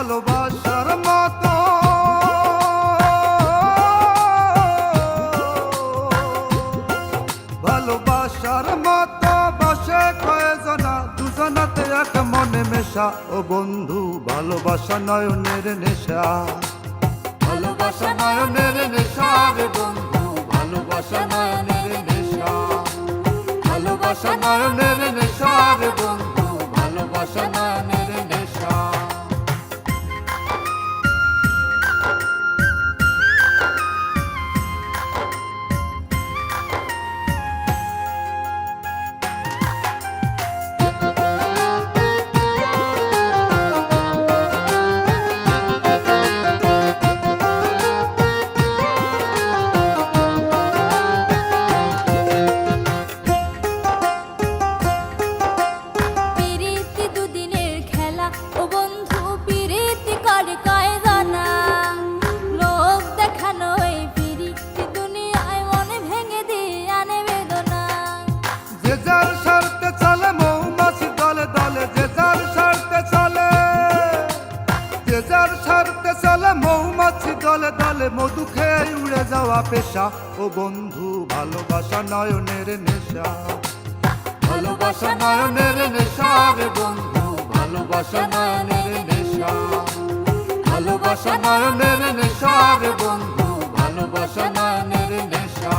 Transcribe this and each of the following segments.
ভালোবাসার মতো ভালোবাসার মতো বসে কয়জনা দুজনাতে এক মনে মেশা ও বন্ধু ভালোবাসা নয়নের নেশা ভালোবাসা নয়নের নেশা রে বন্ধু ভালোবাসা নয়নের নেশা ভালোবাসা নয়নের নেশা রে বন্ধু ভালোবাসা নয়নের নেশা মৌমাছি দলে দলে মধু খেয়ে উড়ে যাওয়া পেশা ও বন্ধু ভালোবাসা নয়নের নেশা ভালোবাসা নয়নের নেশা রে বন্ধু ভালোবাসা নয়নের নেশা ভালোবাসা নয়নের নেশা রে বন্ধু ভালোবাসা নয়নের নেশা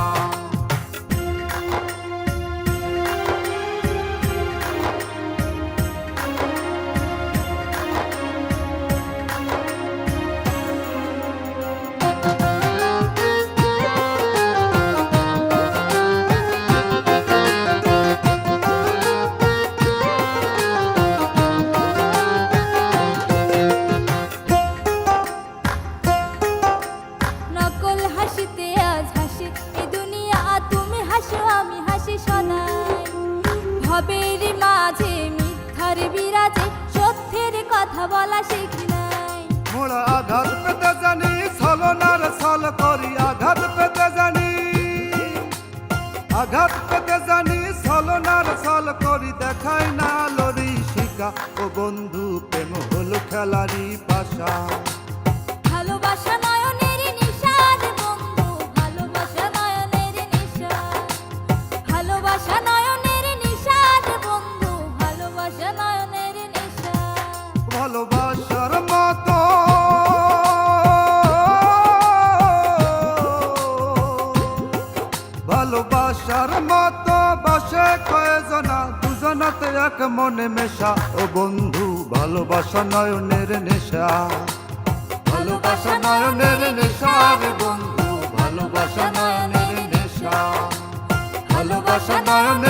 ভবের মাঝে মিথ্যার বিরাজে সত্যের কথা বলা শিখি নাই মোরা আঘাত পেতে জানি ছলনার ছল করি আঘাত পেতে জানি আঘাত পেতে জানি ছলনার ছল করি দেখাই না লরি শিকা ও বন্ধু প্রেম হলো খেলারি পাশা ভালোবাসা নয়নের নেশা রে বন্ধু ভালোবাসা নয়নের নেশা ভালোবাসা নয়নের নেশা রে বন্ধু ভালোবাসা নয়নের নেশা ভালোবাসার মতো ভালোবাসার মতো বসে কয়জনা দুজনাতে এক মনে মেশা ও বন্ধু ভালোবাসা নয়নের নেশা ভালোবাসা নয়নের নেশা রে বন্ধু ভালোবাসা নয়নের নেশা ভালোবাসা নয়নের